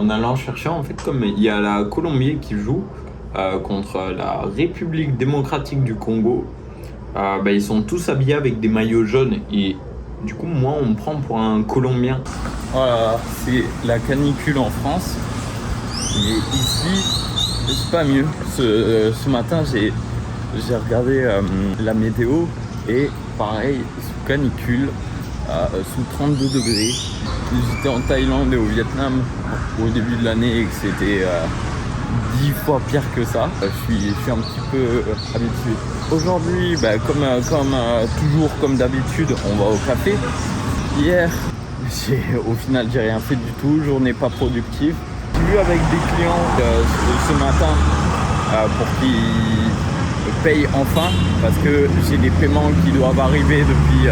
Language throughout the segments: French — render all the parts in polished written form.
en allant chercher, en fait, comme il y a la Colombie qui joue contre la République démocratique du Congo, ils sont tous habillés avec des maillots jaunes et du coup, moi, on me prend pour un Colombien. Voilà, c'est la canicule en France. Et ici, c'est pas mieux. Ce matin, j'ai regardé la météo et pareil, sous canicule, sous 32 degrés. J'étais en Thaïlande et au Vietnam au début de l'année et que c'était 10 fois pire que ça. Je suis un petit peu habitué. Aujourd'hui, comme toujours, comme d'habitude, on va au café. Hier, au final, j'ai rien fait du tout, journée pas productive. J'ai vu avec des clients ce matin pour qu'ils payent enfin, parce que j'ai des paiements qui doivent arriver depuis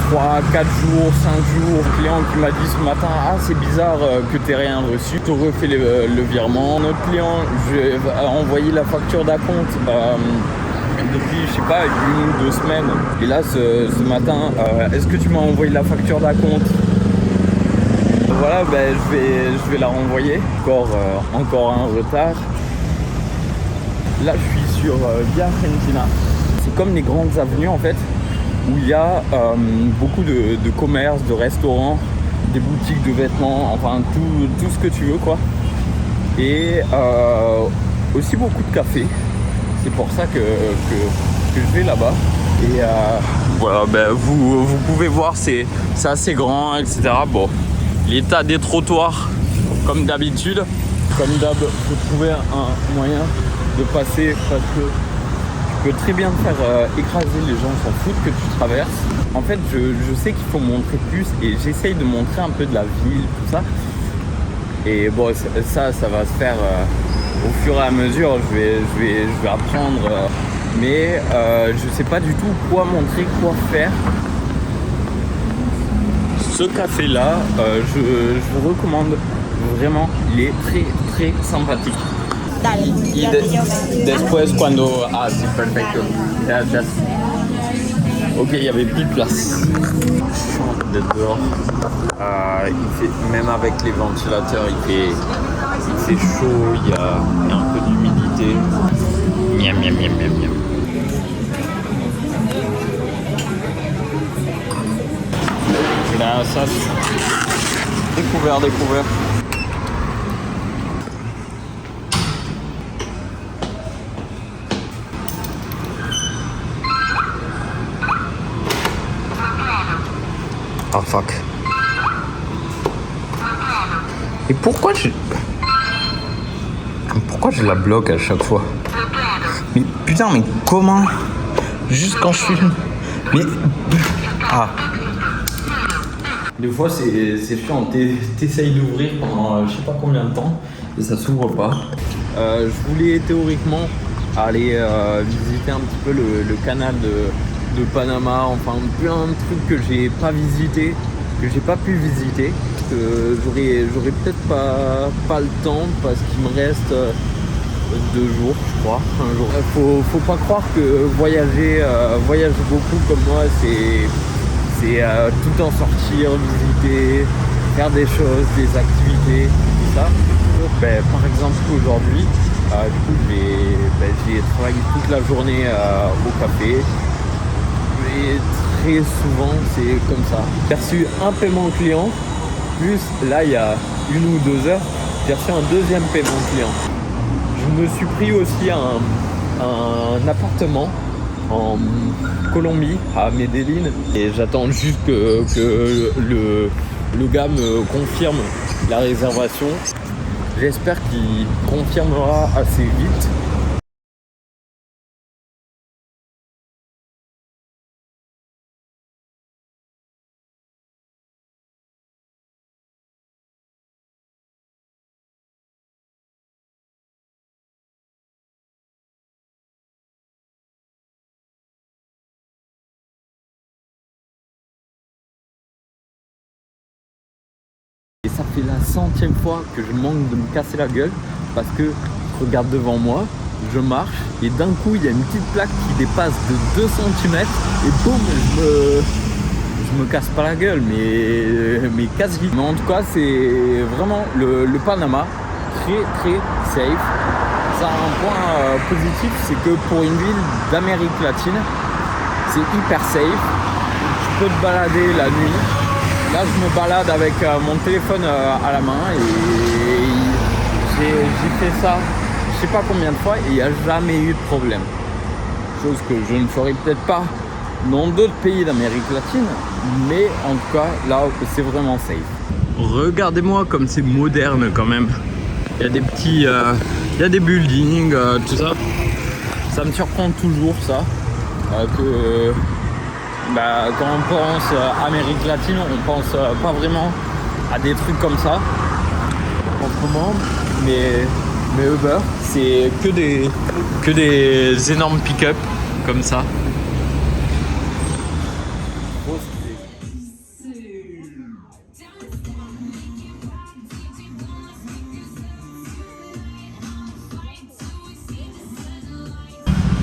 3, 4 jours, 5 jours. Un client qui m'a dit ce matin, c'est bizarre que tu n'aies rien reçu, tu refais le virement. Notre client, je vais envoyer la facture d'acompte depuis, je sais pas, 1 ou 2 semaines. Et là, ce matin, est-ce que tu m'as envoyé la facture d'acompte? Voilà, je vais la renvoyer. Encore un retard. Là, je suis sur Via Argentina. C'est comme les grandes avenues, en fait, où il y a beaucoup de commerces, de restaurants, des boutiques de vêtements, enfin tout ce que tu veux, quoi. Et aussi beaucoup de cafés. C'est pour ça que je vais là-bas. Et voilà, vous pouvez voir, c'est assez grand, etc. Bon, l'état des trottoirs, comme d'habitude. Comme d'hab, faut trouver un moyen de passer parce que tu peux très bien te faire écraser, les gens s'en foutent que tu traverses. En fait, je sais qu'il faut montrer plus et j'essaye de montrer un peu de la ville, tout ça. Et bon, ça va se faire au fur et à mesure, je vais apprendre. Mais je sais pas du tout quoi montrer, quoi faire. Ce café-là, je vous recommande vraiment, il est très très sympathique. Dale, Y ya te llevo. después cuando... sí, perfecto. Gracias. Ok, il y avait plus de place. Chiant d'être dehors. Même avec les ventilateurs, il fait chaud, il y a un peu d'humidité. Miam, miam, miam, miam, miam. Ça, découvert. Oh fuck. Et pourquoi je la bloque à chaque fois? Mais putain, mais comment? Juste quand je filme. Mais... Des fois c'est chiant, t'essayes d'ouvrir pendant je sais pas combien de temps et ça s'ouvre pas. Je voulais théoriquement aller visiter un petit peu le canal de Panama, enfin plein de trucs que j'ai pas visité, que j'ai pas pu visiter. J'aurais peut-être pas le temps parce qu'il me reste 2 jours, je crois, un jour. Faut pas croire que voyager beaucoup comme moi, c'est tout en sortir, visiter, faire des choses, des activités, tout ça. Par exemple aujourd'hui, j'ai travaillé toute la journée au café. Et très souvent c'est comme ça. J'ai reçu un paiement client, plus là il y a 1 ou 2 heures, j'ai reçu un deuxième paiement client. Je me suis pris aussi un appartement en Colombie, à Medellín, et j'attends juste que le gars me confirme la réservation. J'espère qu'il confirmera assez vite. Et ça fait la 100e fois que je manque de me casser la gueule parce que je regarde devant moi, je marche et d'un coup il y a une petite plaque qui dépasse de 2 cm et boum, je je me casse pas la gueule, mais quasi. Mais en tout cas, c'est vraiment le Panama, très safe. Ça a un point positif, c'est que pour une ville d'Amérique latine, c'est hyper safe. Tu peux te balader la nuit. Là, je me balade avec mon téléphone à la main et j'ai fait ça je sais pas combien de fois et il n'y a jamais eu de problème. Chose que je ne ferai peut-être pas dans d'autres pays d'Amérique latine, mais en tout cas, là, c'est vraiment safe. Regardez-moi comme c'est moderne quand même. Il y a des petits... il y a des buildings, tout ça. Ça me surprend toujours, ça. Que quand on pense Amérique latine, on pense pas vraiment à des trucs comme ça en ce moment. Mais Uber, c'est que des énormes pick-up comme ça.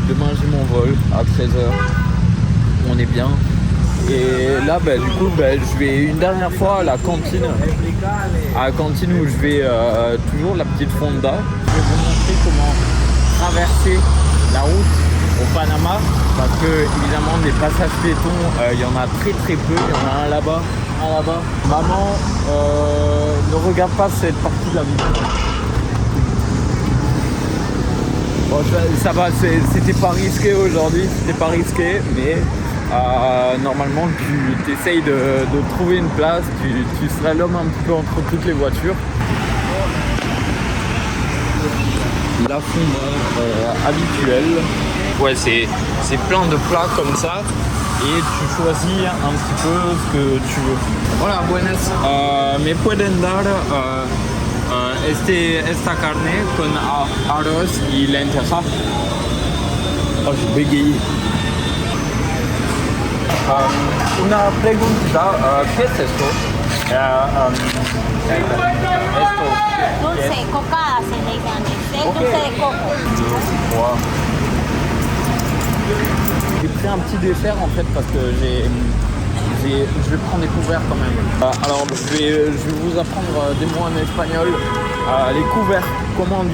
Demain j'ai mon vol à 13h, on est bien. Et là du coup je vais une dernière fois à la cantine où je vais toujours la petite fonda. Je vais vous montrer comment traverser la route au Panama parce que évidemment des passages piétons il y en a très peu, il y en a un là-bas, un là-bas. Maman ne regarde pas cette partie de la ville. Bon, ça va, c'était pas risqué aujourd'hui, mais normalement tu essayes de trouver une place, tu slalomes un petit peu entre toutes les voitures. La fonda habituelle, ouais, c'est plein de plats comme ça et tu choisis un petit peu ce que tu veux. Voilà, buenas, me pueden dar esta carne con arroz y lenteja. Oh, j'ai bégayé. Una pregunta, ¿qué es esto? Dulce, cocada se le dice antes. Es Ok. dulce de coco. Wow. J'ai pris un petit dessert en fait parce que je vais prendre des couverts quand même. Alors je vais vous apprendre des mots en espagnol. Les couverts, comment on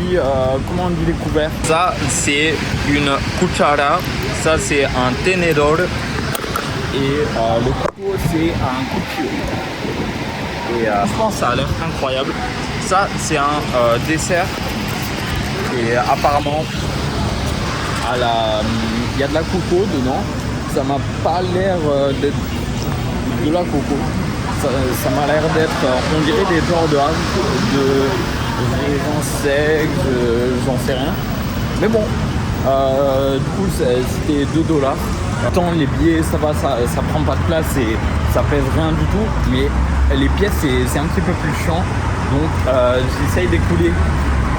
dit les couverts? Ça c'est une cuchara, ça c'est un tenedor et le couteau c'est un cuchillo. Et franchement ça a l'air incroyable. Ça c'est un dessert et apparemment il y a de la coco dedans. Ça m'a pas l'air d'être de la coco. Ça m'a l'air d'être, on dirait des genres de raisins secs, j'en sais rien. Mais bon, du coup c'était $2. Tant les billets ça va, ça prend pas de place et ça pèse rien du tout. Mais les pièces c'est un petit peu plus chiant. Donc j'essaye d'écouler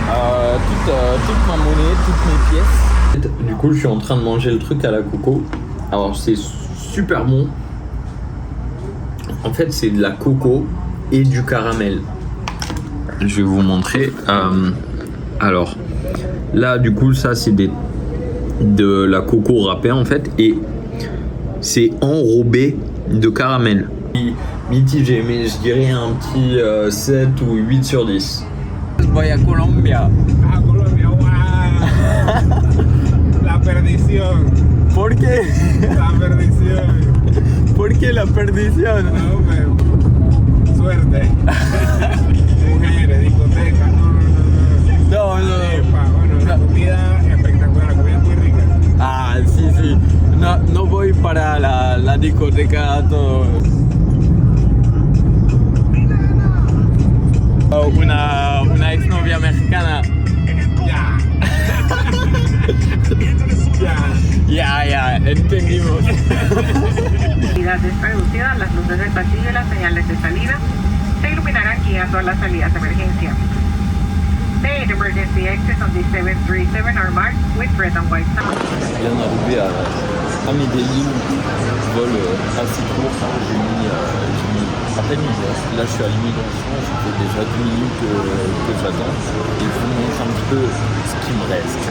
toute ma monnaie, toutes mes pièces. Du coup je suis en train de manger le truc à la coco. Alors c'est super bon. En fait c'est de la coco et du caramel. Je vais vous montrer. Alors là du coup ça c'est de la coco râpée en fait et c'est enrobé de caramel. Mitigé mais je dirais un petit 7 ou 8 sur 10. Voy a Colombia. Ah, Colombia, wow. La perdición. ¿Por qué? La perdición. ¿Por qué la perdición? No, pero suerte. Mujeres, discotecas, No, no. Epa, bueno, la comida espectacular, la comida es muy rica. Ah, sí. No voy para la discoteca, todo. Una exnovia mexicana. Ya, entendimos. Reducidas, las luces del pasillo y las señales de salida se iluminarán guiando a las salidas de emergencia. The emergency exits on the 737 are marked with red and white signs. Je viens d'arriver à Medellín, vol assez court, j'ai mis à peine une heure. Là je suis à l'immigration, ça fait déjà 10 minutes que j'attends et je vous montre un petit peu ce qui me reste.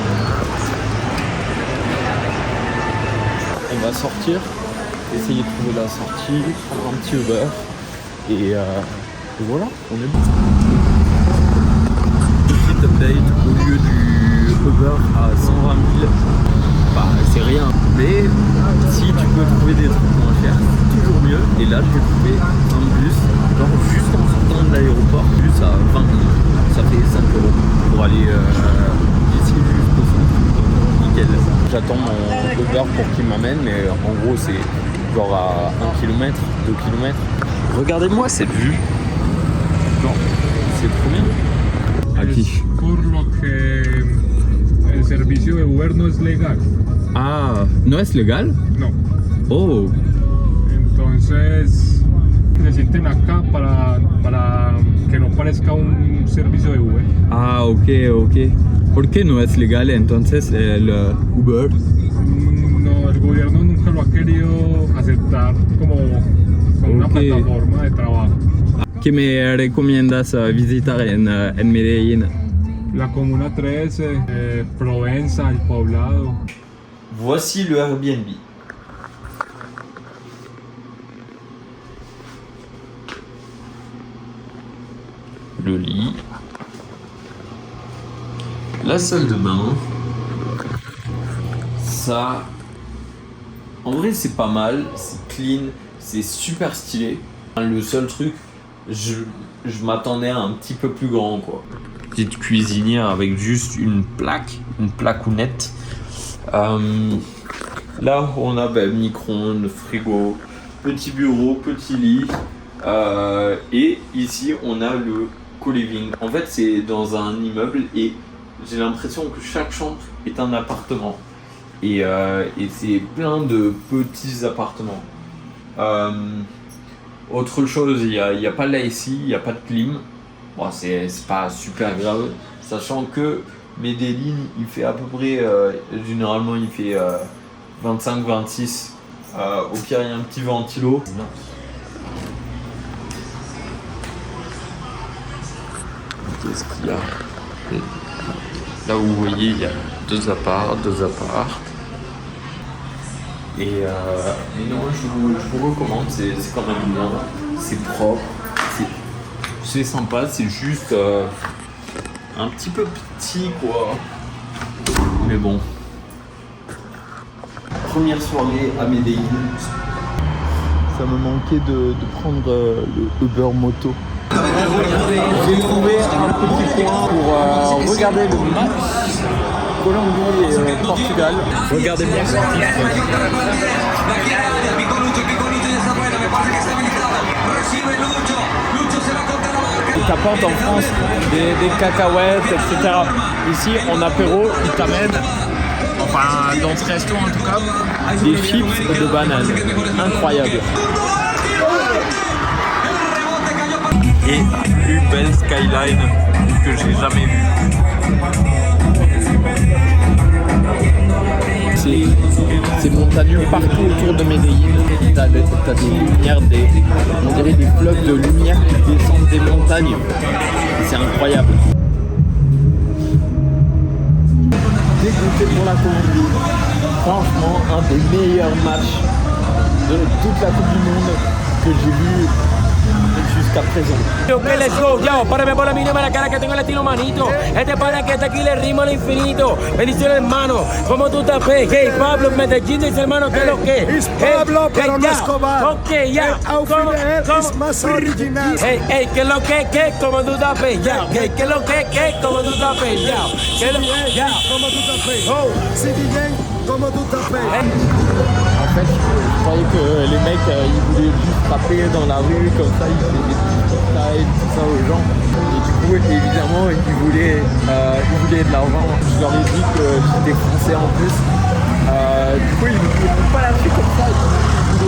On va sortir essayer de trouver la sortie, prendre un petit Uber. Et voilà, on est bon. Petite update, au lieu du Uber à 120 000, bah c'est rien. Mais si tu peux trouver des trucs moins chers, c'est toujours mieux. Et là, j'ai trouvé un bus, genre juste en sortant de l'aéroport, bus à 20 000. Ça fait 5 € pour aller d'ici jusqu'au centre. Nickel. J'attends mon Uber pour qu'il m'amène, mais en gros, c'est genre à 1 km, 2 km. Regardez-moi cette vue. Genre, c'est trop bien. Aquí. Por lo que el servicio de Uber no es legal. Ah, ¿no es legal? No. Oh. Entonces se sienten acá para que no parezca un servicio de Uber. Ah, ok, ok. ¿Por qué no es legal entonces el Uber? No, el gobierno nunca lo ha querido aceptar como una plataforma de trabajo. ¿Qué me recomiendas visitar en Medellín? La Comuna 13, Provenza, El Poblado. Voici le Airbnb. Le lit. La salle de bain. Ça. En vrai, c'est pas mal. C'est clean. C'est super stylé. Le seul truc, je m'attendais à un petit peu plus grand, quoi. Petite cuisinière avec juste une placounette. Là, on a micro-ondes, frigo, petit bureau, petit lit. Et ici, on a le co-living. En fait, c'est dans un immeuble et j'ai l'impression que chaque chambre est un appartement. Et c'est plein de petits appartements. Autre chose, il n'y a pas l'AC, il n'y a pas de clim. Bon, c'est pas super grave, sachant que Medellín, il fait à peu près, généralement il fait 25-26. Au pire, il y a un petit ventilo. Qu'est-ce qu'il y a? Là où vous voyez, il y a deux apparts. Et mais non, je vous recommande, c'est quand même bien, c'est propre, c'est sympa, c'est juste un petit peu petit, quoi. Mais bon. Première soirée à Medellín. Ça me manquait de prendre le Uber moto. J'ai trouvé un petit coin pour regarder le match Colombie et Portugal. Regardez bien ce Ils t'apportent en France des cacahuètes, etc. Ici, en apéro, ils t'amènent, enfin dans ce resto en tout cas, des chips de bananes. Incroyable. Et plus belle skyline que j'ai jamais vue. C'est montagneux partout autour de Medellín. T'as des lumières, on dirait des fleuves de lumière qui descendent des montagnes. C'est incroyable. Dégoûté pour la Colombie. Franchement, un des meilleurs matchs de toute la Coupe du Monde que j'ai vu jusqu'à présent. Ok, let's go, ya, párame por la mínima la cara que tengo el estilo manito. Este para que está aquí le rimo al infinito. Bendiciones, hermano. ¿Cómo tú estás, fe? Hey, Pablo, Medellín, dice hermano, ¿qué es lo que? Es Pablo, pero no Escobar. Ok, ya. El outfit de él es más original. Hey, ¿qué es lo que? ¿Qué? ¿Cómo tú estás, fe? Ya. ¿Qué es lo que? ¿Qué? ¿Cómo tú estás, fe? Ya. ¿Qué es lo que? Ya. Comment tout à fait? Oh, c'est bien, comment tout à fait? En fait, je croyais que les mecs, ils voulaient juste frapper dans la rue, comme ça, ils faisaient des petits freestyles, tout ça aux gens. Et du coup, évidemment, ils voulaient de l'argent. Je leur ai dit que j'étais français en plus. Du coup, ils ne m'ont pas lâché comme ça.